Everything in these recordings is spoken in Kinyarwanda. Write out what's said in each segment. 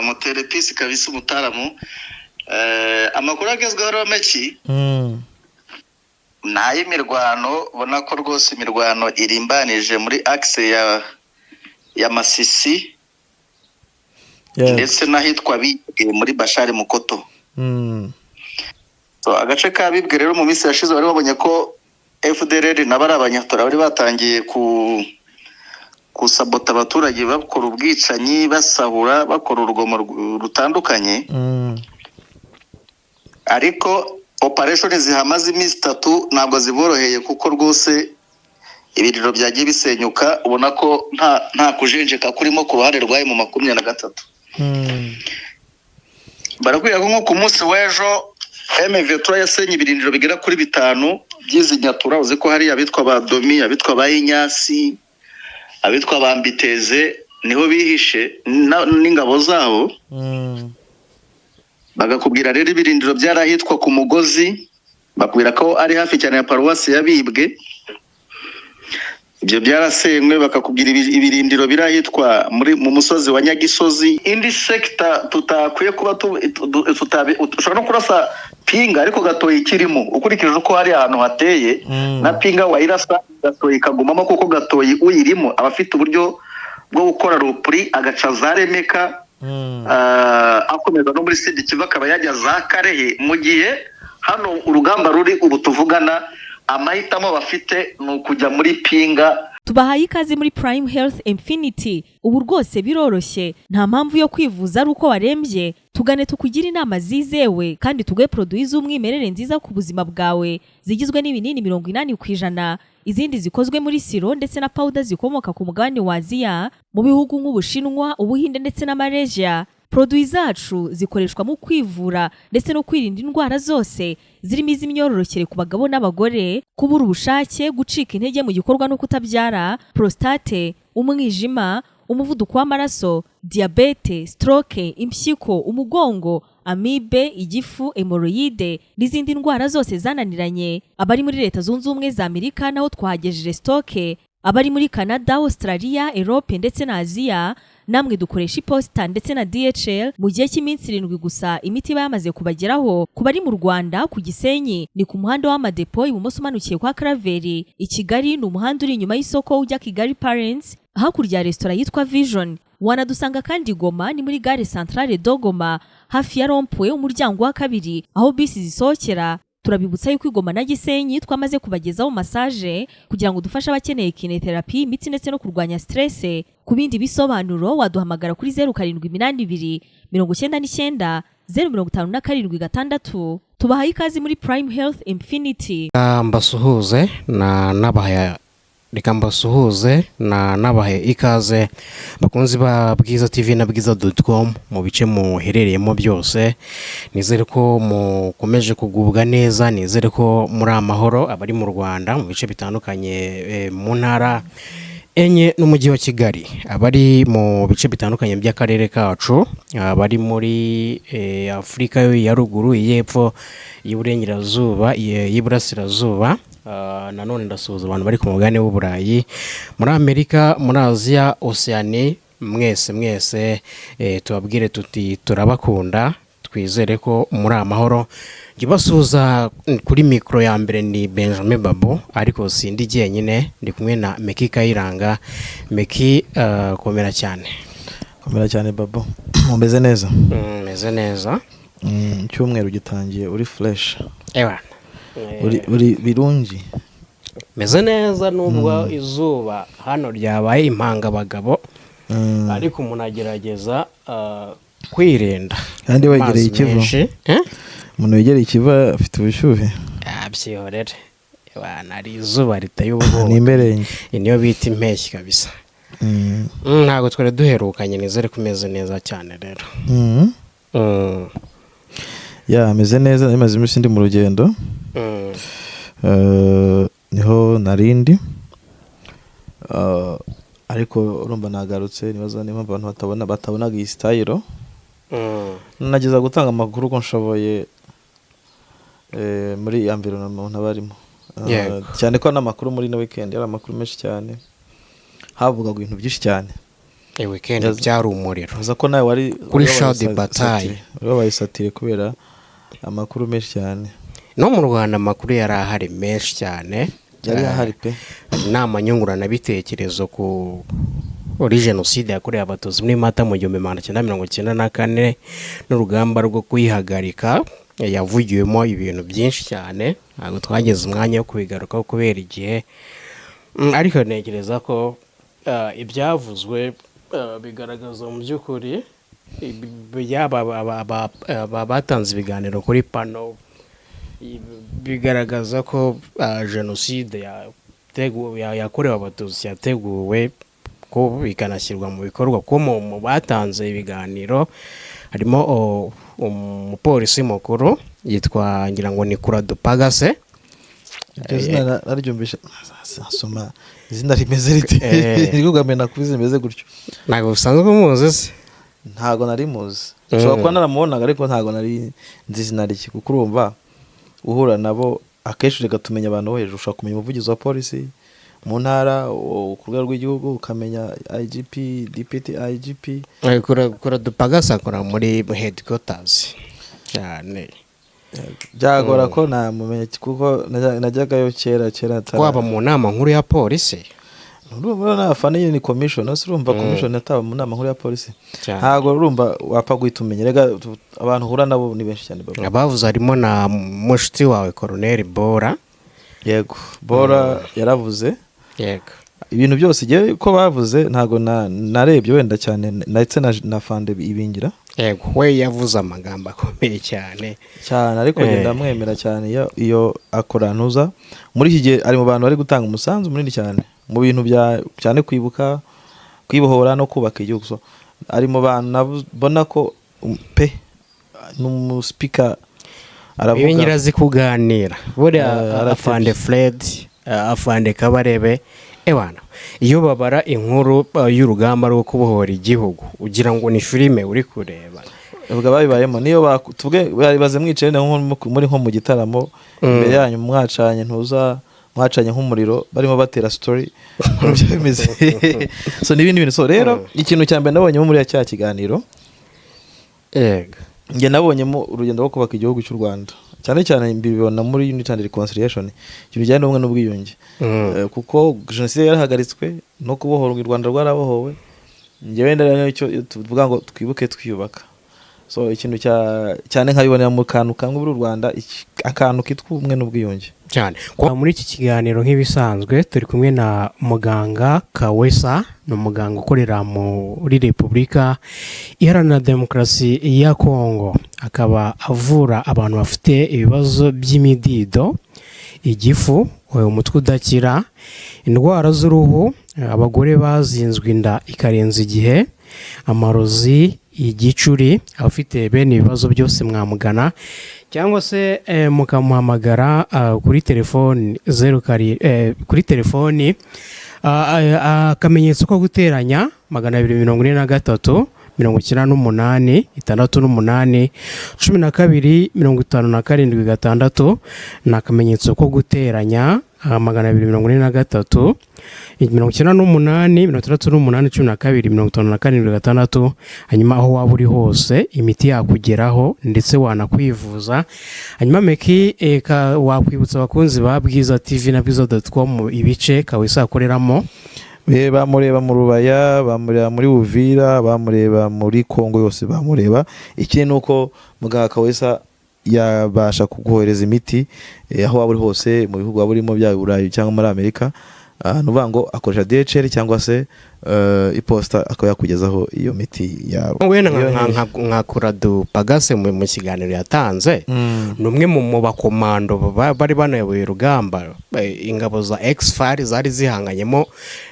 mutere peace kabisa umutaramu. Amakuru agezweho rero meki. Naye imirwano ubona ko rwose imirwano irimbanije muri axe ya Masisi. Ndetse nahitwa Bibwe muri Bashari Mukoto. So agace ka Bibwe rero mu minsi yashize bari babonye ko FDLR nabari abanyatora bari batangiye kusabota abaturage bakora ubwicanyi basahura bakora urugomo rutandukanye. Ariko operation zihamaze iminsi 3 ntabwo ziboroheye kuko rwose ibiriro byagiye bisenyuka ubona ko nta kujenjeka kurimo ku ruhande rwaye mu 23. Barakwiye nko ku munsi w'ejo MV3 yasenye ibirindiro bigera kuri 5 by'izinyatura uzi ko hari abitwa ba Domi abitwa ba Inyasi abitwa ba Mbiteze niho bihishe n'ingabo zabo. Bagakubwira rero ibirindiro byarahitwa ku Mugozi bakubwira ko ari hafi cyane ya paruwasi ya Bibwe. Ibyo byarasenywe bakakubwira ibirindiro birahitwa mu musozi wa Nyagisozi. Indi sector tutakwiye kuba ushobora no kurasa pinga ariko gatoye ikirimo ukurikije uko hari ahantu hateye na pinga wayirasa gatoye ikagumamo kuko gatoye uyirimo abafite uburyo bwo gukora rupuri agaca zaremeka akomeza no muri Sidi Kivu akaba yajya za Karehe mu gihe hano urugamba ruri ubu tuvugana amahitamo bafite n'ukujya muri pinga. Tubahaye ikaze muri Prime Health Infinity. Ubu rwose biroroshye nta mpamvu yo kwivuza ari uko warembye. Tugane tukugira inama zizewe kandi tuguhe produit z'umwimerere nziza ku buzima bwawe zigizwe n'ibinini 80% izindi zikozwe muri siro ndetse na powder zikomoka ku mugabane wa Aziya mu bihugu nk'Ubushinwa, Ubuhinde ndetse na Malaysia. Produit zacu zikoreshwa mu kwivura ndetse no kwirinda indwara zose zirimo iz'imyororokere ku bagabo n'abagore, kubura ubushake, gucika intege mu gikorwa no kutabyara, prostate, umwijima, umuvuduko w'amaraso, diabete, stroke, impyiko, umugongo, amibe, igifu, hemorrhoide n'izindi ndwara zose zananiranye. Abari muri Leta Zunze Ubumwe za Amerika naho twahagejeje stoke, abari muri Canada, Australia, Europe ndetse na Aziya namwe dukoresha iposita ndetse na DHL mu gihe cy'iminsi 7 gusa imiti bayamaze kubageraho. Kubari mu Rwanda ku Gisenyi ni ku muhanda w'amadepo ibumoso umanukiye kwa Kraveri. I Kigali ni umuhanda uri inyuma y'isoko ujya Kigali Parents hakurya restaurant yitwa Vision. Wanadusanga kandi Goma ni muri gare centrale Dogoma hafi ya Rompwe umuryango wa 2 aho bisi zisohokera. Turabibutsa yuko Igoma na Gisenyi twamaze kubagezaho massage kugira ngo dufashe abakeneye kinetherapy imitsi ndetse no kurwanya stress. Ku bindi bisobanuro waduhamagara kuri 0782 99 057 tubahaye ikaze muri Prime Health Infinity. Mbasuhuze na nabahe ikaze bakunzi ba Bwiza TV na bwiza.com mu bice muherereyemo byose. Nizere ko mukomeje kugubwa neza, nizere ko muri amahoro abari mu Rwanda mu bice bitandukanye mu ntara enye n'umujyi wa Kigali, abari mu bice bitandukanye by'akarere kacu, abari muri Afrika ya ruguru, y'epfo, y'uburengerazuba, y'iburasirazuba. Nanone ndasuhuza abantu bari ku mugabane w'Uburayi, muri Amerika, muri Aziya, Oceania, mwese tubabwire tuti turabakunda, twizere ko muri amahoro. Gibasuza kuri mikro ya mbere ni Benjamin Babo, ariko sindi jyenyine, ndi kumwe na Meki Kayiranga. Meki, komera cyane Babo. Umeze neza? Meze neza. Cyumweru gitangiye uri fresh. Ewa. Uri birungi. Meze neza nubwo izuba hano ryabaye impanga bagabo. Ariko umuntu agerageza kwirinda. Kandi wegereye ikivu. Umuntu wegereye ikivu afite ubushyuhe. Byihorere. Nari izuba riteye ubwoba. Ni imberenge. Niyo bita impeshyi kabisa. Ntago twari duherukanye, nizere kumeze neza cyane rero. Meze neza, imaze iminsi ndi mu rugendo. Niho narindi. Ariko urumva nagarutse nibaza niba abantu batabonaga iyi style. Nageza gutanga amakuru ko nshoboye muri environment abarimo. Cyane ko n'amakuru muri no weekend yari amakuru menshi cyane. Havuga ibintu byinshi cyane. weekend byari umuriro uza ko nawe wari kuri show de bataille bayisatire kubera amakuru menshi cyane no mu Rwanda amakuru yari ahari menshi cyane yari ahari pe inama nyunguranabitekerezo kuri jenoside yakorewe abatutsi muri Mata mu 1994 n'urugamba rwo kuyihagarika yavugiwemo ibintu byinshi cyane ntabwo twageze umwanya wo kubigarukaho kubera igihe ariko ntekereza ko ibyavuzwe bigaragaza mu by'ukuri batanze ibiganiro kuri pano bigaragaza ko jenoside yakorewe abatutsi yateguwe ko ikanashyirwa mu bikorwa ko mu batanze ibiganiro harimo umupolisi mukuru yitwa ngira ngo ni Kuradupagase naryumvisha asoma izina rimeze rite rigugamena kubize rimeze gutyo ntabwo usanzwe umuzi se ntago nari muzi ushobora kuba naramubonaga ariko ntago nari nzi izina rye kuko urumva uhura nabo akenshi reka tumenya abantu bo hejuru ushobora kumenya umuvugizi wa polisi mu ntara ku rwego rw'igihugu ukamenya IGP deputy IGP Kuradupagase akora muri headquarters cyane byagora ko namumenye kuko najyagayo kera kwaba mu nama nkuru ya polisi urumva nafana ni commission urumva commission yataba mu nama nkuru ya polisi ntago urumva wapfa guhitumenye rega abantu hura nabo ni benshi cyane abavuze harimo na mushiti wawe Colonel Bora yego Bora yaravuze yego ibintu byose igihe ko bavuze ntago narebye wenda cyane ndetse na fande ibingira yego we yavuze amagambo akomeye cyane ariko ngenda mwemera cyane iyo akora ntuza muri iki gihe ari mu bantu bari gutanga umusanzu munini cyane mu bintu cyane kwibuka kwibohora no kubaka igihugu so ari mu bantu nabona ko pe n'umuspeaker aravuga ibingira zikuganira buri afande Fred afande Kabarebe ebana iyo babara inkuru y'urugamba rwo kubohora igihugu ugira ngo ni filime uri kureba ubwo babibayemo niyo tuvuge baribaze mwicaye muri nko mu gitaramo imbere yanyu mwacanye nk'umuriro barimo batera story byo bimeze so n'ibindi bintu so rero ikintu cya mbere nabonyemo muri cya kiganiro nge nabonyemo urugendo rwo kubaka igihugu cy'u Rwanda cyane cyane mbibona muri Unity and Reconciliation ikintu kijyanye n'ubumwe n'ubwiyunge kuko jenoside yarahagaritswe no kubohora u Rwanda rwarabohowe ngewe ndacyo tuvuga ngo twibuke twiyubaka so ikintu cyane nkabibonera mu kantu kamwe buri Rwanda akantu kitwa ubumwe n'ubwiyunge cyane muri iki kiganiro nk'ibisanzwe turi kumwe na muganga Kawesa ni umuganga ukorera muri Repubulika Iharanira Demokarasi ya Kongo akaba avura abantu bafite ibibazo by'imidido igifu umutwe udakira indwara z'uruhu abagore bazinzwe inda ikarenza igihe amarozi igicuri abafite bene ibibazo byose mwamugana cyangwa se mukamuhamagara kuri telefoni kuri telefoni akamenyetso ko guteranya 243 98 68 12 57 ni akamenyetso ko guteranya 243 98 hanyuma aho waba uri hose imiti yakugeraho ndetse wanakwivuza hanyuma meki wakwibutsa abakunzi ba Bwiza TV na bwiza.com ibice Kawesa akoreramo bamureba mu Rubaya bamureba muri Uvira bamureba muri Kongo yose bamureba ikindi nuko muganga Kawesa yabasha kuguhereza imiti aho waba uri hose mu bihugu waba urimo bya Burayi cyangwa muri Amerika nuvuga ngo akoresha DHL cyangwa se iposta akaba yakugezaho iyo miti yawe wena nka Kuradupagase mu kiganiro yatanze numwe mu bakomando bari banayoboye urugamba ingabo za Exfar zari zihanganyemo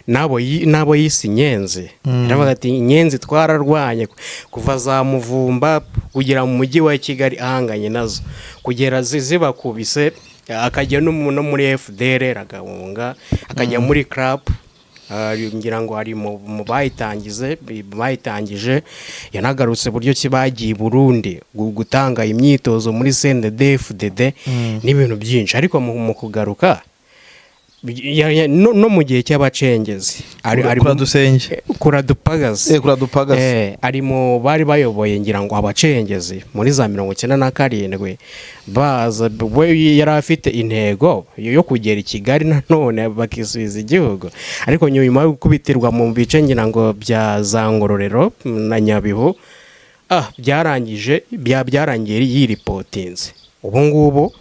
nabo yisi Nyenzi iravuga ati Nyenzi twararwanye kuva za Muvumba kugira mu mujyi wa Kigali ahanganye nazo kugera zibakubise akajya no muri FDR agahunga akajya muri club ngira ngo ari mu bayitangije yanagarutse buryo kibagiye Burundi gutanga imyitozo muri CNDD-FDD n'ibintu byinshi ariko mu kugaruka no mu gihe cy'abacengezi kuradusenge kuradupagase kuradupagase ari mu bari bayoboye ngira ngo abacengezi muri za 97 baza we yari afite intego yo kugera i Kigali nanone bakisubiza igihugu, ariko nyuma yo kubitirwa mu bice ngira ngo bya za Ngororero na Nyabihu byarangiye yiripotinze. Ubu ngubu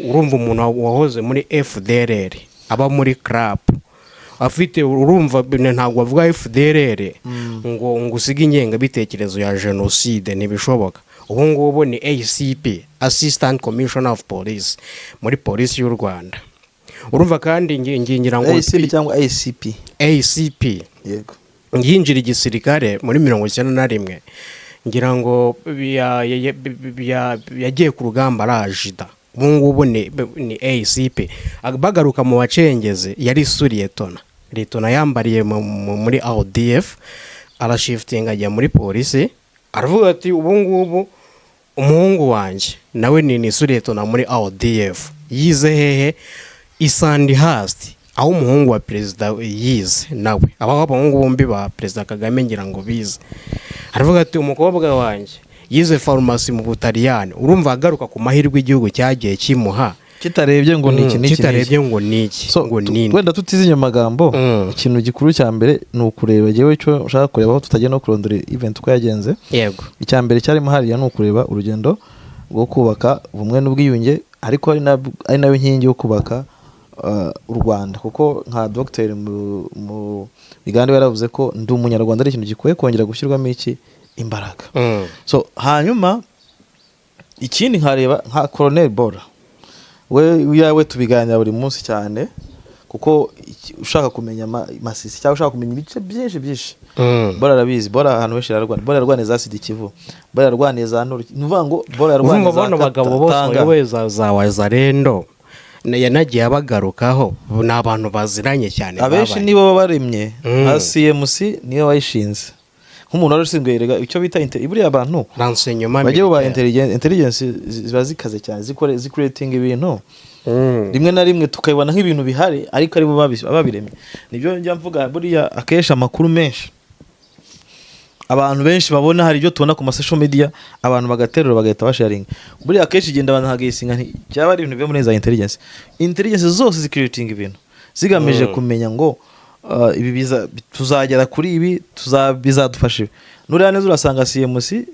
urumva umuntu wahoze muri FDLR aba muri club afite, urumva ntabwo avuga FDLR ngo usige ingengabitekerezo ya genocide, ntibishoboka. Ubu ngubu ni ACP, Assistant Commissioner of Police muri polisi y'u Rwanda. Urumva kandi ngira ngo ACP cyangwa ACP yego yinjira igisirikare muri 91 ngira ngo yagiye ku rugamba arajida. Ubu ngubu ni ACP bagaruka mu bacengeze yari Liyetona yambariye muri ADF arashiftinga ajya muri polisi, aravuga ati ubu ngubu umuhungu wanjye nawe ni Liyetona muri ADF yize hehe Isandihasti, aho umuhungu wa perezida yize nawe abahungu bombi ba perezida Kagame ngira ngo bize. Aravuga ati umukobwa wanjye yize farumasi mu Butaliyani. Urumva agaruka ku mahirwe igihugu cyagiye kimuha kitarebye ngo niki ngo nini. Wenda tutizinye amagambo, ikintu gikuru cya mbere ni ukureba jewe cyo ushaka kureba aho tutagiye no kurondora event uko yagenze. Yego, icya mbere cyarimo hariya ni ukureba urugendo rwo kubaka ubumwe n'ubwiyunge, ariko ari nayo nkingi yo kubaka u Rwanda, kuko nka Dr. mu Bigande yaravuze ko ndi umunyarwanda ari ikintu gikwiye kongera gushyirwamo imbaraga. So hanyuma ikindi nkareba nka Colonel Bora, we tubiganira buri munsi cyane, kuko ushaka kumenya Masisi cyangwa ushaka kumenya ibice byinshi Bora arabizi. Bora ahantu henshi ararwana. Bora yarwaniye za Sud Kivu, Bora yarwaniye za Nord, nuvuga ngo Bora yarwaniye za bagabo bose za Wazalendo yanagiye abagarukaho. Ni abantu baziranye cyane, abenshi nibo baremye CMC niyo wayishinze nk'umuntu wari ushinzwe yerega icyo bita buriya abantu bagiye ba intelligence ziba zikaze cyane, zicreating ibintu rimwe na rimwe tukabibona nk'ibintu bihari ariko aribo babiremye. Nibyo njya mvuga, buriya akesha amakuru menshi abantu benshi babona, hari ibyo tubona ku social media abantu bagaterura bagahita basharinga. Buriya akenshi igenda abantu hagayisinga cyaba ari ibintu byo muri za intelligence zose zicreating ibintu zigamije kumenya ngo ibi tuzagera kuri ibi bizadufasha. Nuriya neza urasanga CMC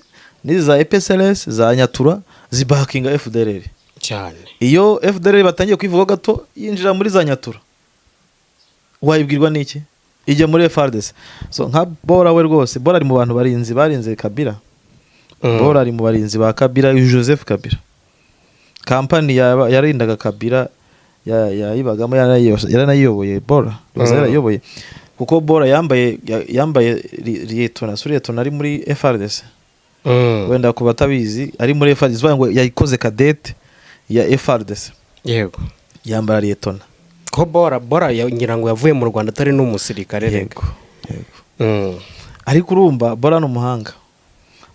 n'izi za EPSLS za Nyatura zibakinga FDLR cyane. Iyo FDLR batangiye kwivuga gato yinjira muri za Nyatura, wayibwirwa n'iki? Ijya muri FARDC. So nka Bora we rwose, Bora ari mu bantu barinze Kabila. Bora ari mu barinzi ba Kabila, Joseph Kabila. Kampani yarindaga Kabila yayibagamo yaranayiyoboye. Bora yarayoboye kuko Bora yambaye Liyetona ari muri FARDC. Wenda ku batabizi ari muri FARDC ngo yayikoze cadette ya FARDC. Yego, yambara Liyetona. Ko Bora ngira ngo yavuye mu Rwanda atari n'umusirikare. Yego. Ariko urumva Bora n'umuhanga.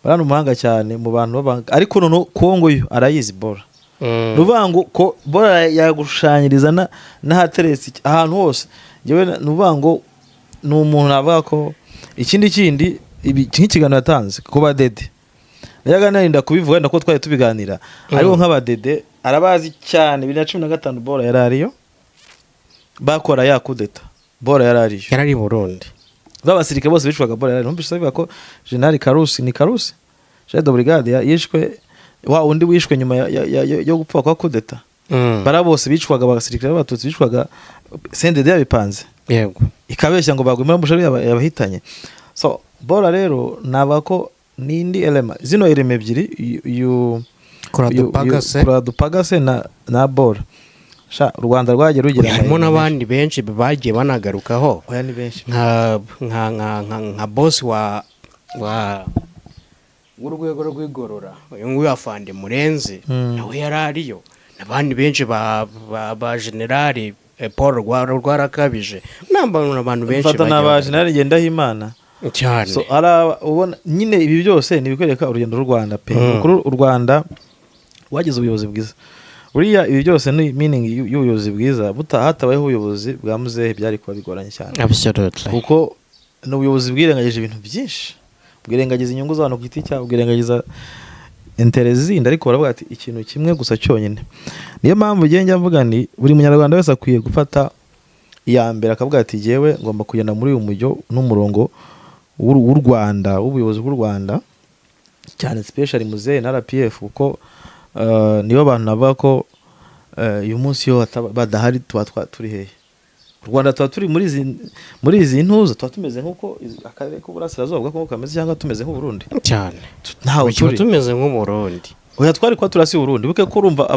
Bora n'umuhanga cyane mu bantu babanga, ariko none Kongo yo arayizi Bora. Nuvango ko Bora yagushushanyiriza n'ahateretse ahantu hose. Yewe nuvango ni umuntu avuga ko ikindi nk'ikiganiro yatanze kuba Dede. Nayaga narinda kubivuga ndako twari tubiganira. Ariko nk'abadede arabazi cyane 2015 Bora yarariyo bakora ya kudeta. Bora yarari Burundi. Babasirike bose bicwaga Bora yarari. Numvise bivuga ko General Karusi chef de brigade yishwe, wa undi wishwe nyuma yo gupfa kwa kudeta. Bara bose bicwaga abasirikare b'abatutsi bicwaga CNDD yabipanze. Yego, ikabeshya ngo bagwimira mushari yabahitanye. So Bora rero nabako nindi elema zino eleme ebyiri Kuradupagase na Bora. Rwanda rwagiye rugira harimo n'abandi benshi bagiye banagarukaho. Oya ni benshi nka boss wa urwego rw'igorora, uyu nguyu afande Murenzi nawe yarariyo, n'abandi benshi ba generali Paul rwarakabije, n'abantu benshi bafata n'aba generali Ngendahimana cyane. So ubona nyine ibi byose nibikwereka urugendo rw'u Rwanda pe. Kuri u Rwanda wagize ubuyobozi bwiza. buriya ibi byose ni meaning y'ubuyobozi bwiza, hatabayeho ubuyobozi bwa muzehe byari kuba bigoranye cyane. Absolutely. Kuko n'ubuyobozi bwirengagije ibintu byinshi, bwirengagiza inyungu z'abantu ku giti cyabo, bwirengagiza intere zindi, ariko baravuga ati ikintu kimwe gusa cyonyine. Niyo mpamvu njya mvuga ni buri munyarwanda wese akwiye gufata iya mbere akavuga ati jyewe ngomba kugenda muri uyu mujyo n'umurongo w'u Rwanda, w'ubuyobozi bw'u Rwanda, cyane especially muzehe na RPF, kuko nibo abantu navuga ko uyu munsi yo badahari tuba turi hehe. U Rwanda tuba turi muri izi ntuza, tuba tumeze nk'uko akarere k'uburasirazuba bwa Kongo kameze, cyangwa tumeze nk'uburundi cyane, ntaho turi tumeze nk'umurundi. oya twari kwa turasi Burundi, buke ko urumva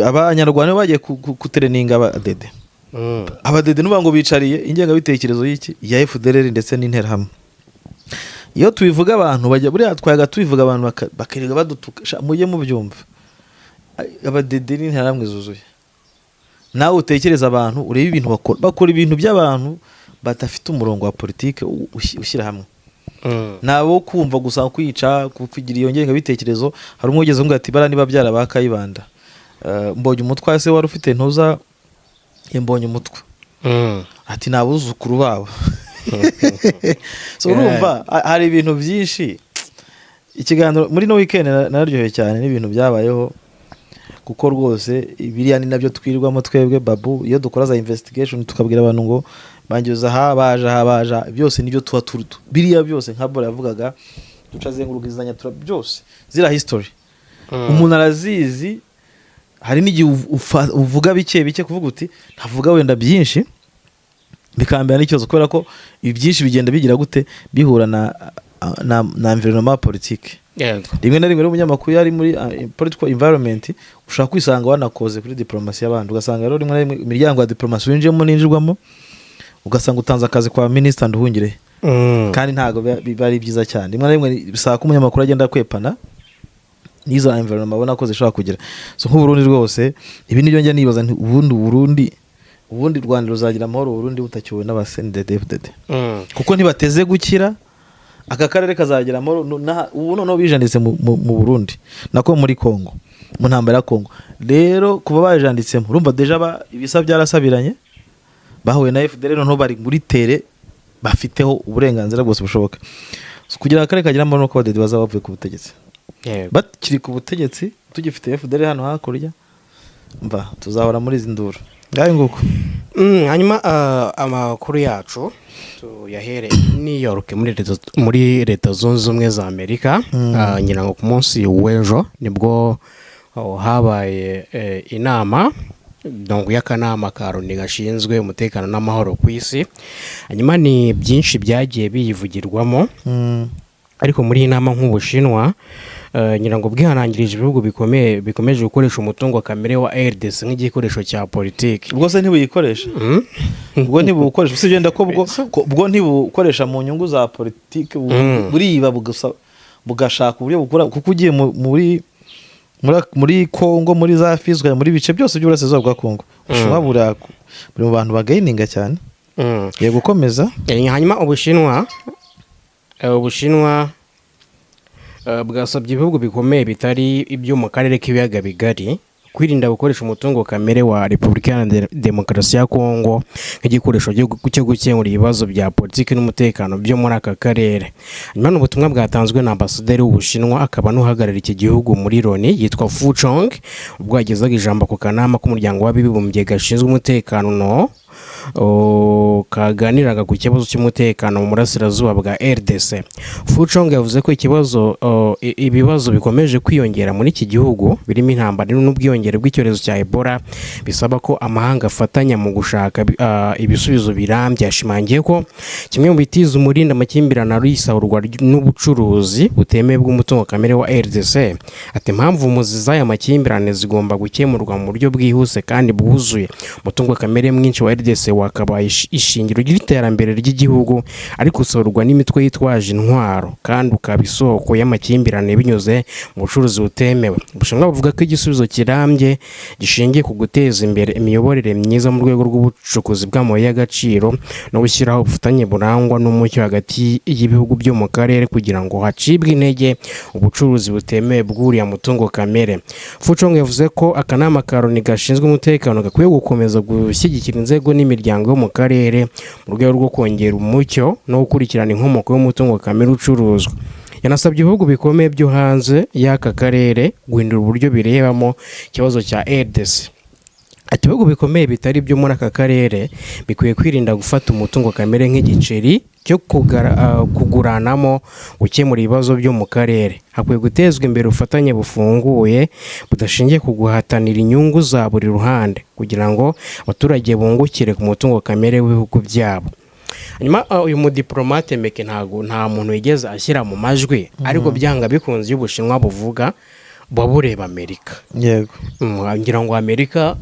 abanyarwanda bagiye kutereninga abadede. Abadede nuba ngo bicariye ingengabitekerezo y'iki ya FDLR ndetse n'interahamwe. Iyo tubivuga abantu bajya buriya twayaga tubivuga abantu bakiriga badutuka, mujye mubyumva. Abadede n'interahamwe zuzuye. Nawe utekereza abantu urebe ibintu bakora ibintu by'abantu batafite umurongo wa politike ushyira hamwe. Nabo kumva gusa kwica kugira iyo ngengabitekerezo. Hari umwogeze ngo ati bara niba byara bakayibanda. Mbonye umutwa se wari ufite ntuza mbonye umutwe. Ati nabuzukuru babo. So urumva hari ibintu byinshi. Ikiganiro muri no weekend nararyoheye cyane n'ibintu byabayeho, kuko rwose biriya ni nabyo twirirwamo twebwe babu, iyo dukora za investigation tukabwira abantu ngo bangiza habaja byose nibyo tuba turutu. Biriya byose nka Bora yavugaga ducazengurukizanya byose zira history. Umuntu arazizi, hari n'igihe uvuga bike kuvuga uti ntavuga wenda byinshi bikambera n'ikibazo, kubera ko ibyinshi bigenda bigira gute bihura na environment politique. Rimwe na rimwe n'umunyamakuru yari muri political environment ushaka kwisanga wanakoze kuri diplomasi y'abantu, ugasanga rero rimwe na rimwe imiryango ya diplomasi winjiyemo ninjirwamo, ugasanga utanze akazi kwa Minister Nduhungire, kandi ntago biba ari byiza cyane. Rimwe na rimwe bisaba ko umunyamakuru agenda kwepana nizo environment abona ko zishobora kugira. So nk'Uburundi rwose ibi nibyo njya nibaza nti ubundi Rwanda ruzagira amahoro Burundi butakiwe n'abasendedefdede, kuko ntibateze gukira. Aka karere kazagira amahoro ubu noneho bijanditse mu Burundi nako muri Kongo, mu ntambara ya Kongo. Rero kuba bajanditsemo urumva deja ibisa byarasabiranye, bahuye na FDL noneho bari muri tere bafiteho uburenganzira bwose bushoboka. So kugira akarere kagira amahoro nuko abadede bazaba bavuye ku butegetsi. Bakiri ku butegetsi tugifite FDL hano hakurya, mva tuzahora muri izi nduru ngaho nguko. Hanyuma amakuru yacu tuyahere New York muri leta zunze ubumwe za Amerika. Ngira ngo ku munsi w'ejo nibwo habaye inama y'akanama ka Loni gashinzwe umutekano n'amahoro ku isi. Hanyuma ni byinshi byagiye biyivugirwamo, ariko muri iyi nama nk'Ubushinwa ngira ngo bwihanangirije ibihugu bikomeje gukoresha umutungo kamere wa RDC nk'igikoresho cya politiki. Ubwo se ntibuyikoresha? Ubwo ntibukoresha, usibye ndako bwo ntibukoresha mu nyungu za politiki, buriba bugashaka uburyo bukora, kuko ugiye muri Kongo, muri za Fizi, muri bice byose by'uburasirazuba bwa Kongo, Ubushinwa buri mu bantu bagayininga cyane. Yego gukomeza. Hanyuma Ubushinwa bwasabye ibihugu bikomeye bitari ibyo mu karere k'ibiyaga bigari kwirinda gukoresha umutungo kamere wa Repubulika Iharanira Demokarasi ya Kongo nk'igikoresho cyo gukemura ibibazo bya politiki n'umutekano byo muri aka karere. Nyuma ubutumwa bwatanzwe na ambasaderi w'Ubushinwa akaba n'uhagarariye iki gihugu muri Loni yitwa Fu Chong, ubwo yagezaga ijambo ku kanama k'umuryango w'abibumbye gashinzwe umutekano kaganiraga ku kibazo cy'umutekano mu burasirazuba bwa RDC. Fu Chong yavuze ko ibibazo bikomeje kwiyongera muri iki gihugu, birimo intambara n'ubwiyongere bw'icyorezo cya Ebola, bisaba ko amahanga afatanya mu gushaka ibisubizo birambye. Yashimangiye ko kimwe mu bitiza umurinda amakimbirane ari isahurwa n'ubucuruzi butemewe bw'umutungo kamere wa RDC. Ati impamvu umuzi z'aya makimbirane zigomba gukemurwa mu buryo bwihuse kandi bwuzuye. Umutungo kamere mwinshi wa RDC RDC wakabaye ishingiro ry'iterambere ry'igihugu ariko usorwa n'imitwe yitwaje intwaro kandi ukaba isoko y'amakimbirane binyuze mu bucuruzi butemewe. Ubushinwa buvuga ko igisubizo kirambye gishingiye ku guteza imbere imiyoborere myiza mu rwego rw'ubucukuzi bw'amabuye y'agaciro no gushyiraho ubufatanye burangwa n'umucyo hagati y'ibihugu byo mu karere kugira ngo hacibwe intege ubucuruzi butemewe bw'uriya mutungo kamere. Fu Chong yavuze ko akanama ka Loni gashinzwe umutekano gakwiye gukomeza gushyigikira inzego n'imiryango yo mu karere mu rwego rwo kongera umucyo no gukurikirana inkomoko y'umutungo kamere ucuruzwa. Yanasabye ibihugu bikomeye byo hanze y'aka karere guhindura uburyo birebamo ikibazo cya RDC. Ati ibihugu bikomeye bitari byo muri aka karere bikwiye kwirinda gufata umutungo kamere nk'igiceri cyo kuguranamo gukemura ibibazo byo mu karere. Hakwiye gutezwa imbere ubufatanye bufunguye budashingiye ku guhatanira inyungu za buri ruhande kugira ngo abaturage bungukire ku mutungo kamere w'ibihugu byabo. Hanyuma uyu mudiplomate Meke nta muntu wigeze ashyira mu majwi ariko byanga bikunze y'Ubushinwa buvuga babureba Amerika. Yego. Ngira ngo Amerika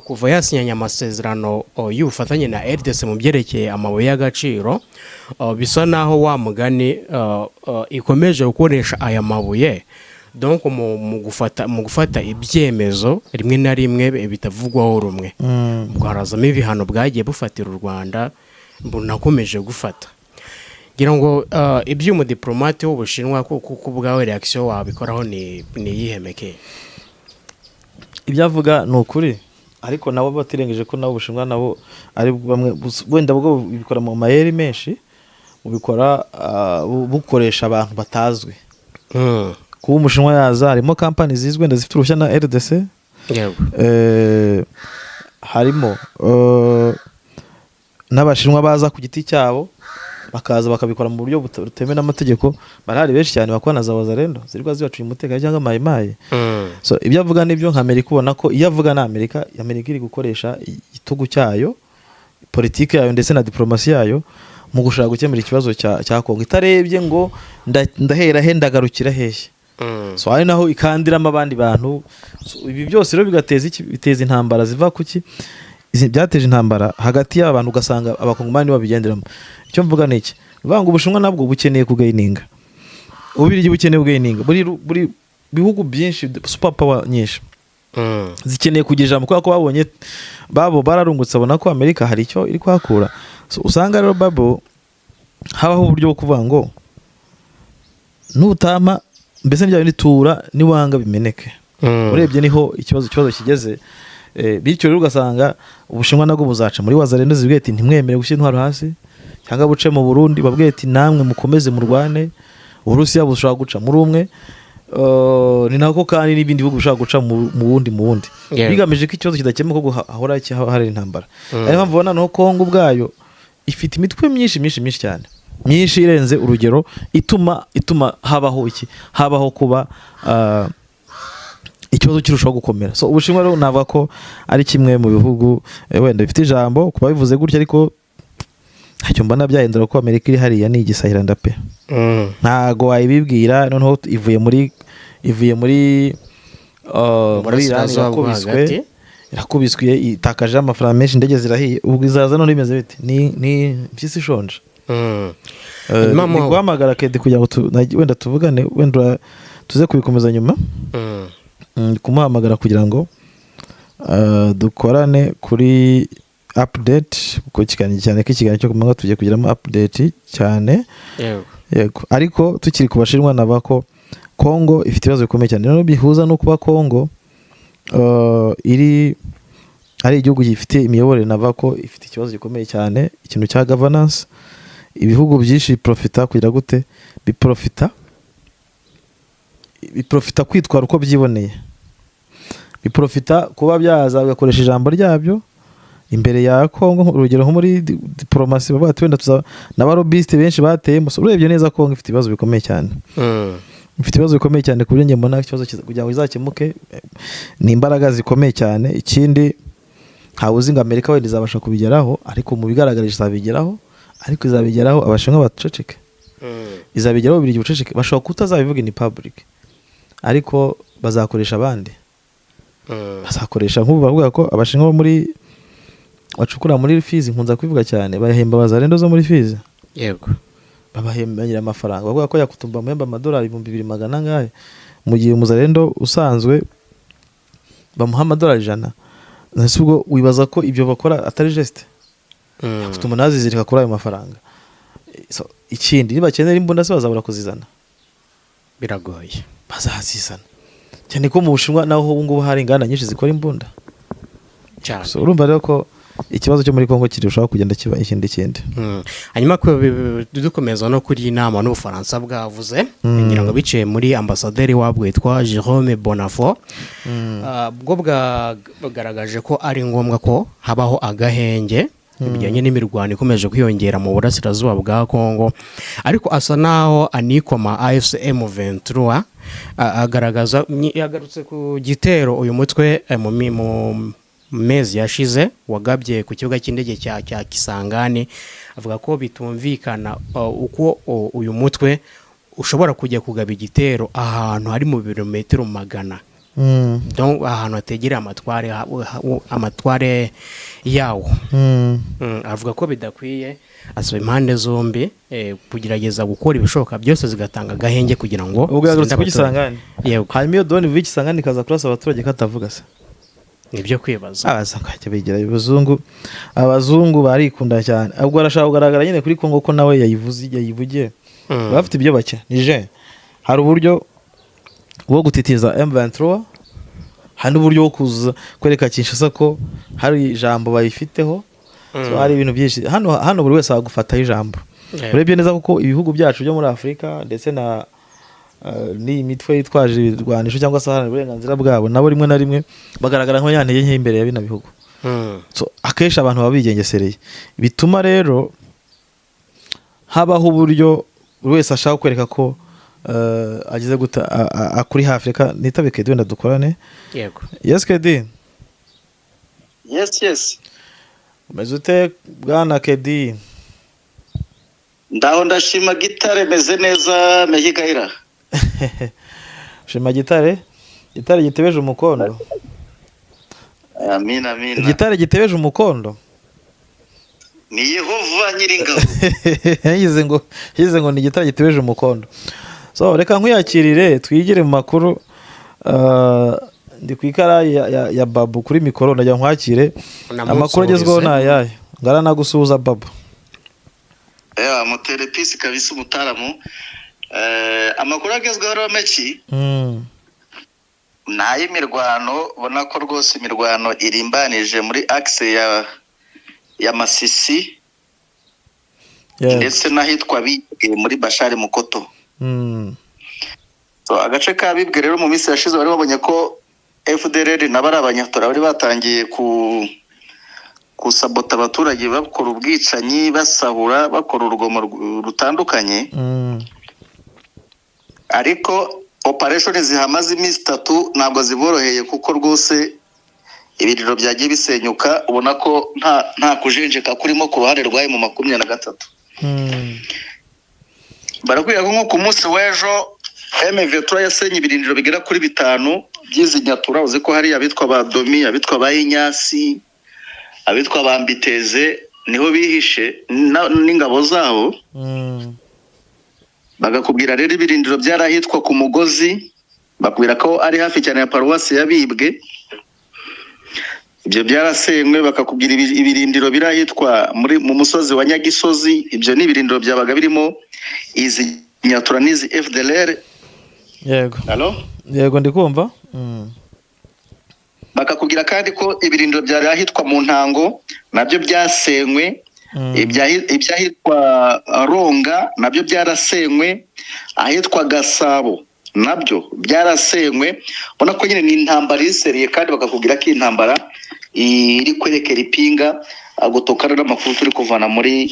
kuva yasinyanya amasezerano y'ubufatanye na RDC mu byerekeye amabuye y'agaciro bisa naho wa mugani ikomeje gukoresha aya mabuye donc mu gufata ibyemezo rimwe na rimwe bitavugwaho rumwe. Bwarazamo ibihano bwagiye bufatira u Rwanda bunakomeje gufata. Ngira ngo iby'umudiplomate w'Ubushinwa ku bwawe reaction wabikoraho ni yihemeke. Ibyavuga ni ukuri ariko nabo batirengeje ko nabo Ubushinwa nabo ari bamwe wenda bwo bikora mu mayeri menshi bubikora bukoresha abantu batazwi. Kuba Umushinwa yaza harimo company zizwe ndazifite uruhushya na RDC. Yego. Harimo n'Abashinwa baza ku giti cyabo bakaza bakabikora mu buryo butemewe n'amategeko. Barahari benshi cyane bakwana za wazalendo zirwa zibacuye umutekano cyangwa mayimaye. So ibyo avuga nibyo nka Amerika ubona ko iyo avuga na Amerika iri gukoresha igitugu cyayo politike yayo ndetse na diplomasi yayo mu gushaka gukemura ikibazo cya Kongo itarebye ngo ndahera he ndagarukira hehe. So ari naho ikandiramo abandi bantu. Ibi byose rero biteza intambara ziva kuki byateje intambara hagati y'abantu ugasanga abakongomani babigenderamo. Icyo mvuga ni iki banga Ubushinwa nabwo bukeneye kugaininga Ububirigi bukeneye kugaininga buri bihugu byinshi super power nyinshi zikeneye kugira mu ko babonye babo bararungutse abona ko Amerika hari icyo iri kwakura. So usanga rero babo habaho uburyo bwo kuvuga ngo nutama mbese bya nitura niwanga bimeneke. Urebye niho ikibazo kigeze. Bityo rero ugasanga Ubushinwa nabwo buzaca muri wazalendo zibwiye ati ntimwemere gushyira intwaro hasi cyangwa buce mu Burundi babwiye ati namwe mukomeze murwane. Uburusiya bushobora guca muri umwe ni nako kandi n'ibindi bihugu bishobora guca mu wundi bigamije ko ikibazo kidakemuka ko hahora hari intambara. Ariyo mpamvu ubona no Kongo ubwayo ifite imitwe myinshi cyane myinshi irenze urugero ituma habaho kuba ikibazo kirushaho gukomera. So Ubushinwa rero navuga ko ari kimwe mu bihugu wenda bifite ijambo kuba bivuze gutya ariko ntacyo mbona byahindura ko Amerika iri hariya ni igisahira ndape. Ntago wayibibwira noneho ivuye muri irakubiswe itakaje amafaranga menshi indege zirahiye ubwo izaza none imeze bite ni mpyisi ishonje. Ni guhamagara Kedi kugira ngo wenda tuvugane wenda tuze kubikomeza nyuma. Kumuhamagara kugira ngo dukorane kuri update kuko ikiganiro cyo kumanga tugiye kugiramo update cyane. Yego ariko tukiri ku Bashinwa naba ko Kongo ifite ibibazo bikomeye cyane no bihuza no kuba Kongo ari igihugu gifite imiyoborere nava ko ifite ikibazo gikomeye cyane ikintu cya governance. Ibihugu byinshi profita kugira gute biprofita kwitwara uko byiboneye. Biprofita kuba byaza bigakoresha ijambo ryabyo imbere ya Kongo. Urugero nko muri diplomasi baba twenda n'abarobiste benshi bateye urebye neza Kongo ifite ibibazo bikomeye cyane. Ifite ibibazo bikomeye cyane ku buryo njye mbona ikibazo kugira ngo izakemuke ni imbaraga zikomeye cyane. Ikindi ntawuzi ngo Amerika wenda izabasha kubigeraho ariko mu bigaragarije izabigeraho ariko izabigeraho Abashinwa baceceke. Izabigeraho Ububirigi buceceke bashobora kutazabivuga in public ariko bazakoresha abandi. Bazakoresha nk'ubu bavuga ko Abashinwa muri bacukura muri Fizi nkunza kubivuga cyane bahemba bazarendo zo muri Fizi yego babahembera amafaranga bavuga ko yakutumba muhemba amadolari 2,200 ngahe mu gihe umuzarendo usanzwe bamuha amadolari 100 nese ubwo wibaza ko ibyo bakora atari geste yakutuma nazizirika kuri ayo mafaranga ikindi niba kenera imbunda se bazabura kuzizana biragoye bazazizana cyane ko mu Bushinwa naho ubu ngubu hari inganda nyinshi zikora imbunda cyane urumva rero ko ikibazo cyo muri Kongo kirushaho kugenda kiba ikindi hanyuma ko dukomeza no kuri inama n'Ubufaransa bwavuze ngira ngo biciye muri ambasaderi wabwo yitwa Jérôme Bonafont bwo bwagaragaje ko ari ngombwa ko habaho agahenge bijyanye n'imirwano ikomeje kwiyongera mu burasirazuba bwa Kongo ariko asa naho anikoma AFC M23 agaragaza yagarutse ku gitero uyu mutwe mu mezi yashize wagabye ku kibuga cy'indege cya Kisangani avuga ko bitumvikana uko uyu mutwe ushobora kujya kugaba igitero ahantu hari mu birometero 100 donc ahantu ategera amatware yawo avuga ko bidakwiye asaba impande zombi kugerageza gukora ibishoboka byose zigatanga agahenge kugira ngo ubwo yagarutse ku Kisangani yego hanyuma iyo doni vuba Kisangani kaza kurasa abaturage katavuga se nibyo kwibaza abazakajya bigira abazungu barikunda cyane ubwo arashaka kugaragara nyine kuri Kongo ko nawe yayivugiye bafite ibyo bacya nije hari uburyo bwo gutitiza M23 hari uburyo bwo kuza kwereka Kinshasa ko hari ijambo bayifiteho so hari ibintu byinshi hano buri wese agufataho ijambo urebye neza kuko ibihugu byacu byo muri Afrika ndetse na ni imitwe yitwaje irwanisho cyangwa se haranira uburenganzira bwabo nabo rimwe na rimwe bagaragara nko yanteye nke imbere ya bino bihugu so akenshi abantu babigengesereye bituma rero habaho uburyo buri wese ashaka kwereka ko agize guta akuri hafi reka nitabe Kedi wenda dukorane yego yes Kedi yes mezute bwana Kedi ndaho ndashima gitare meze neza mehigahira shima gitare gitebeje umukondo amina gitare gitebeje umukondo ni Yehova nyiringabo yize ngo ni gitare gitebeje umukondo so reka nkuyakirire twigire mu makuru ndi kwikara ya babu kuri mikoro ndajya nkwakire amakuru agezweho nayaye ngara nagusuhuza babu muterepisi kabisa umutaramu amakuru agezweho rero meki nay'imirwano ubona ko rwose imirwano irimbanije muri axe ya Masisi ndetse n'ahitwa Bibwe muri Bashari Mukoto so agace ka Bibwe rero mu minsi yashize bari babonye ko FDLR n'abari abanyatora bari batangiye kusabota abaturage bakora ubwicanyi basahura bakora urugomo rutandukanye ariko operation zihamaze iminsi 3 ntabwo ziboroheye kuko rwose ibiriro byagiye bisenyuka ubona ko nta kujenjeka kurimo ku ruhande rwaye mu 23 barakwiye nko ku munsi w'ejo M23 yasenye ibirindiro bigera kuri 5 by'izi nyatura uzi ko hari abitwa ba Domi abitwa ba Inyasi abitwa ba Mbiteze niho bihishe n'ingabo zabo bagakubwira rero ibirindiro byarahitwa ku Mugozi bakubwira ko ari hafi cyane ya paruwasi ya Bibwe ibyo byarasenywe bakakubwira ibirindiro birahitwa mu musozi wa Nyagisozi ibyo ni ibirindiro byabaga birimo izi nyatura n'izi FDLR yego yego ndikumva bakakubwira kandi ko ibirindiro byari ahitwa mu Ntango nabyo byasenywe ibyahitwa Ronga nabyo byarasenywe ahitwa Gasabo nabyo byarasenywe ubona ko nyine ni intambara iseriye kandi bakakubwira ko intambara iri kwerekera ipinga agutokana n'amakuru turi kuvana muri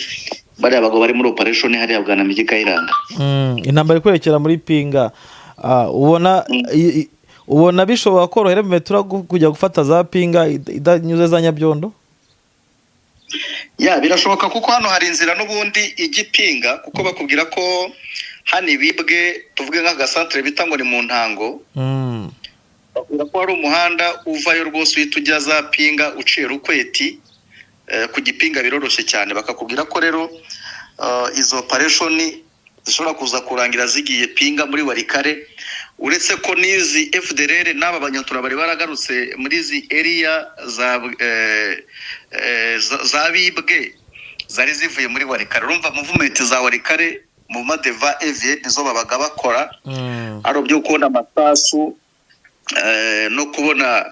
bari abagabo bari muri operation hari abwana migi Kayiranga intambara ikwerekera muri pinga ubona bishobora korohera Metura kujya gufata za pinga idanyuze za Nyabyondo birashoboka kuko hano hari inzira n'ubundi igipinga kuko bakubwira ko hano Bibwe tuvuge nk'agasantere bita ngo ni mu Ntango bakubwira ko hari umuhanda uvayo rwose uhita ujya za pinga uciye Rukweti ku gipinga biroroshye cyane, bakakubwira ko rero izo operation zishobora kuza kurangira zigiye pinga muri Warikare, uretse ko nizi FDLR n'aba banyatura bari baragarutse muri izi area za bibwe zari zivuye muri Warikare. Urumva movement za Warikare mu madeva evie nizo babaga bakora ari byo kubona amasasu no kubona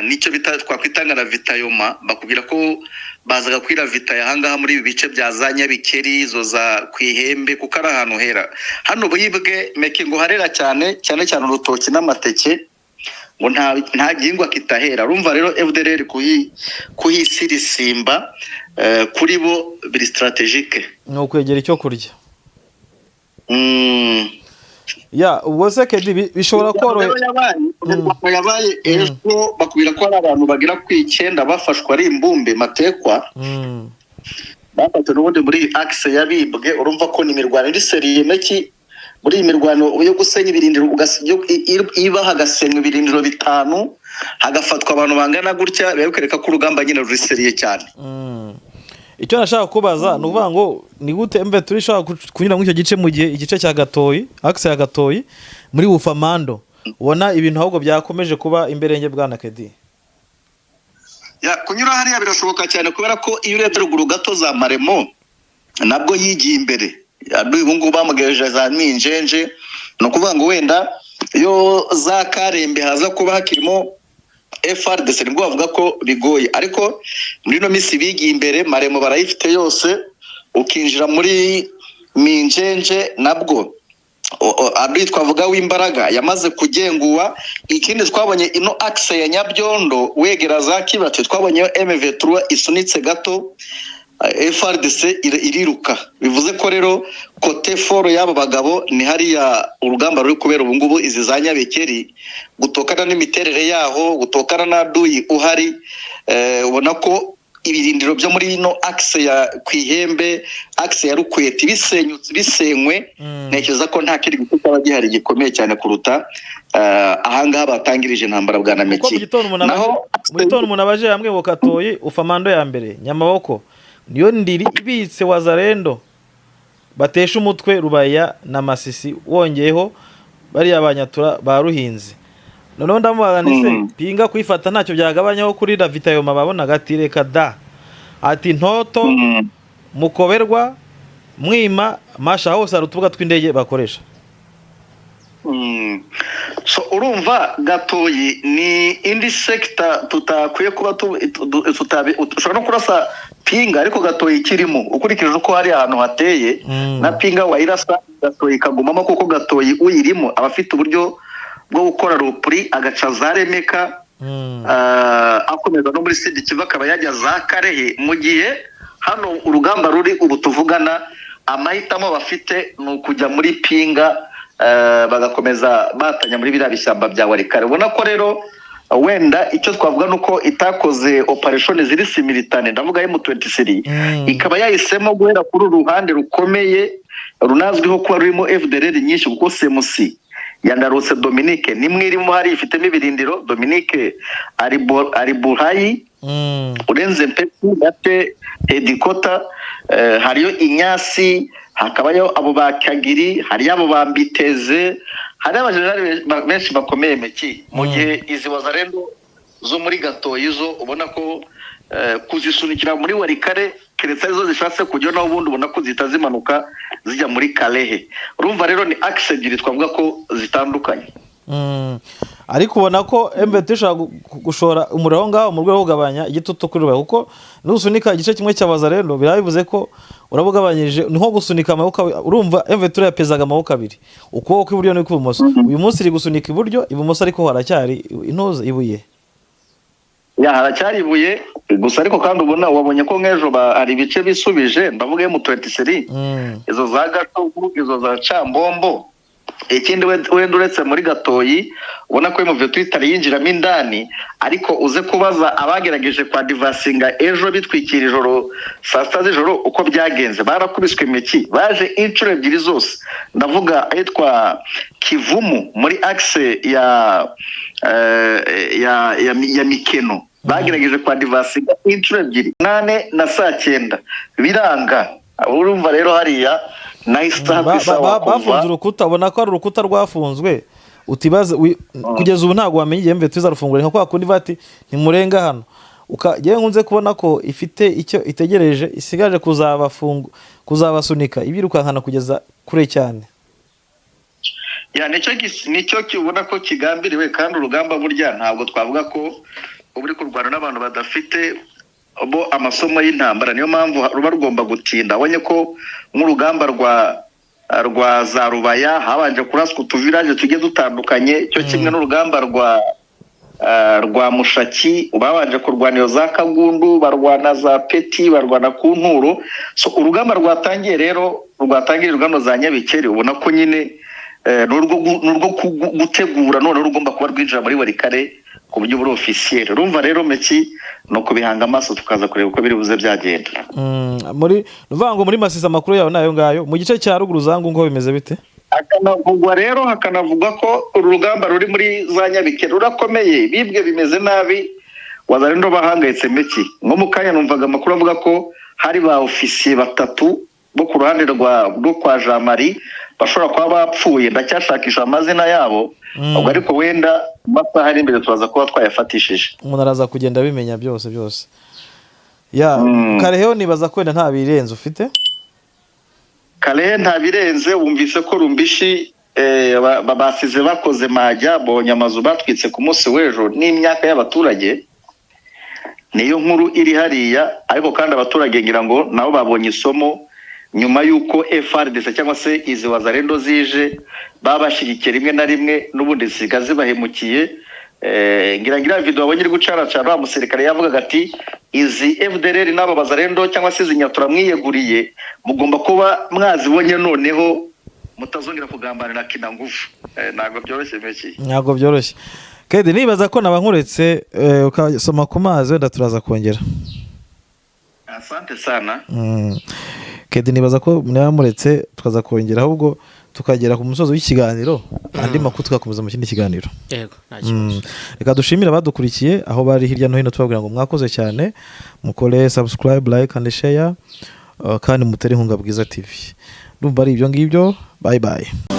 nicyo bita twakwitanga na vitayoma, bakubwira ko bazaga kwira vitaya hangaha muri ibi bice bya za Nyabikeri izo za Kwihembe, kuko ari ahantu hera. Hano buyibwe meke ngo harera cyane urutoki n'amateke, ngo nta gihingwa kitahera. Urumva rero FDLR kuhisirisimba kuri bo biri strategique, ni ukwegera icyo kurya. Ya ubwo se Kedi bishobora korohe yabaye ejo bakubwira ko ari abantu bagira ku 9 bafashwa ari imbumbe matekwa bafata n'ubundi muri axe yabibwe. Urumva ko ni imirwano iri seriye meki muri imirwano yo gusenya ibirindiro iba hagasenywa ibirindiro 5 hagafatwa abantu bangana gutya, berekeka ko urugamba nyine ruri seriye cyane. Icyo nashaka kubaza ni uvuga ngo ni gute mbe turishaka kunyura muri icyo gice mu gihe igice cya Gatoyi, axe ya Gatoyi muri Bufamando, ubona ibintu ahubwo byakomeje kuba imberenge bwana Kedi? Ya kunyura hariya birashoboka cyane kubera ko iyo urebye ruguru gato za Maremo nabwo yigiye imbere. Ubu ngubu bamugejeje za Minjenje, no kuvuga ngo wenda iyo za Karembe haza kuba hakirimo FRDC nibwo bavuga ko bigoye, ariko muri no misi bigiye imbere. Maremo barayifite yose, ukinjira muri Minjenje nabwo abri twavuga w'imbaraga yamaze kugenguwa. Ikindi twabonye ino axe ya Nyabyondo wegera za Kibate, twabonye MV3 isunitse gato, FRDC iriruka. Bivuze ko rero kote foro y'abo bagabo ni hariya urugamba ruri kubera ubu ngubu izi za Nyabekeri, gutokana n'imiterere yaho, gutokana na duyi uhari. Ubona ko ibirindiro byo muri ino axe ya Kwihembe, axe ya Rukweti bisenywe. Ntekereza ko nta kiri gikuta gihari gikomeye cyane kuruta ahangaha batangirije intambara bwa Nameki. Naho mu gitondo umuntu abaje hamwe ngo Katoyi Ufamando ya mbere Nyamaboko niyo ndiri ibitse Wazarendo batesha umutwe Rubaya na Masisi, wongeyeho bari abanyatura ba Ruhinzi. Noneho ndamubaganise pinga kwifata ntacyo byagabanyaho kuri Davitayoma babona gatireka da ati ntoto Mukoberwa Mwima Masha hose arutubuga tw'indege bakoresha. So urumva Gatoyi ni indi sector tutakwiye kuba ushobora no kurasa pinga, ariko Gatoyi kirimo ukurikije uko hari ahantu hateye na pinga wayirasa Gatoyi kagumamo, kuko Gatoyi uyirimo abafite uburyo bwo gukora rupuri agaca za Remeka akomeza no muri Sidi Kivu akaba yajya za Karehe. Mu gihe hano urugamba ruri ubu tuvugana amahitamo bafite ni ukujya muri pinga bagakomeza batanya muri biriya bishyamba bya Warikare. Ubona ko rero wenda icyo twavuga nuko itakoze operation ziri similitane, ndavuga M23 ikaba yahisemo guhera kuri uruhande rukomeye runazwiho kuba rurimo FDLR nyinshi, kuko CMC yandarutse Dominique nimwe irimo hari ifitemo ibirindiro. Dominique ari Buhayi urenze Mpepu gate Hedikota, hariyo Inyasi, hakabayo abo bakagiri, hari abo bambiteze, hari abajenerali benshi bakomeye meki. Mu gihe izi Wazarendo zo muri Gatoyi zo ubona ko kuzisunikira muri Warikare keretse zo zishatse kujya naho ubundi ubona ko zitazimanuka zijya muri Kalehe. Urumva rero ni axe ebyiri twavuga ko zitandukanye. Ariko ubona ko MBT ishaka gushora umuriro ngaho mu rwego kugabanya igitutu kuri Rubaya, kuko nusunika igice kimwe cy'Abazarendo birabivuze ko urabugabanyije niho gusunika amaboko. Urumva MBT yapezaga amaboko abiri, ukuboko kw'iburyo n'ukw'ibumoso. Uyu munsi iri gusunika iburyo, ibumoso ariko haracyari intoza ibuye. Ya haracyari ibuye gusa, ariko kandi ubona wabonye ko nk'ejo ari ibice bisubije, ndavuga M23 izo za Gatovu, izo za Cambombo. Ikindi wenda uretse muri Gatoyi ubona ko M23 itari yinjiramo indani, ariko uze kubaza abagerageje kwa divasinga ejo bitwikira ijoro saa sita z'ijoro uko byagenze. Barakubiswe imiki, baje inshuro ebyiri zose. Ndavuga ahitwa Kivumu muri axe ya Mikeno, bagerageje kwadivasinga inshuro ebyiri 8 na 9 biranga. Urumva rero hariya nahise bafunze urukuta, ubona ko ari urukuta rwafunzwe utibaza kugeza ubu ntabwo wamenye igihe mve tuzarufungura nka kwa kundi bati ntimurenga hano. Ukagiye nkunze kubona ko ifite icyo itegereje, isigaje kuzabasunika ibirukankana kugeza kure cyane. Ya nicyo kibona ko kigambiriwe, kandi urugamba burya ntabwo twavuga ko uri kurwana n'abantu badafite bo amasomo y'intambara, niyo mpamvu ruba rugomba gutinda. Abonye ko nk'urugamba rwa za Rubaya habanje kuraswa utuvirage tugiye dutandukanye, cyo kimwe n'urugamba rwa Mushaki babanje kurwana iyo za Kagundu, barwana za Peti, barwana ku Nturo. So urugamba rwatangiye rero urugamba za Nyabikeri, ubona ko nyine nurwo gutegura none rugomba kuba rwinjira muri Warikare ku buryo buri officiel. Urumva rero meki no kubihanga amaso tukaza kureba uko biri buze byagenda. Muri ruvango muri Masisi amakuru yawe nayo ngayo mu gice cya ruguru zangu ngo bimeze bite? Hakanavugwa rero hakanavugwa ko urugamba ruri muri za Nyabikeri rurakomeye, bibwe bimeze nabi, wazarendo bahangayitse meki. Nko mu kanya numvaga amakuru avuga ko hari ba officier batatu bo ku ruhande rwo kwa Jean Marie bashobora kuba bapfuye, ndacyashakisha amazina yabo. Ubwo ariko wenda masaha ari imbere turaza kuba twayafatishije, umuntu araza kugenda bimenya byose. Ya Kareho nibaza kwenda nta birenze ufite? Kare nta birenze, wumvise ko Rumbishi basize bakoze majya, bonye amazu batwitse ku munsi w'ejo n'imyaka y'abaturage. Niyo nkuru iri hariya, ariko kandi abaturage ngira ngo nabo babonye isomo nyuma yuko FRDC cyangwa se izi wazarendo zije babashyigikiye rimwe na rimwe n'ubundi zisigaze bahemukiye. Ngira video abonye iri gucaracara wa musirikare yavugaga ati izi FDLR n'abo bazarendo cyangwa se izi nyatura mwiyeguriye mugomba kuba mwazibonye noneho mutazongera kugambanira kina ngufu. Ntabwo byoroshye meki, ntabwo byoroshye. Kedi nibaza ko nabankuretse ukasoma ku mazi wenda turaza kongera. Asante sana. Kedi nibaza ko mwamuretse tukaza kongera, ahubwo tukagera ku musozo w'ikiganiro andi makuru tugakomeza mu kindi kiganiro. Yego, nta kibazo. Reka dushimira abadukurikiye aho bari hirya no hino, tubabwira ngo mwakoze cyane, mukore subscribe, like and share, kandi mutere inkunga Bwiza TV. Ndumva ari ibyo ngibyo. Bye bye.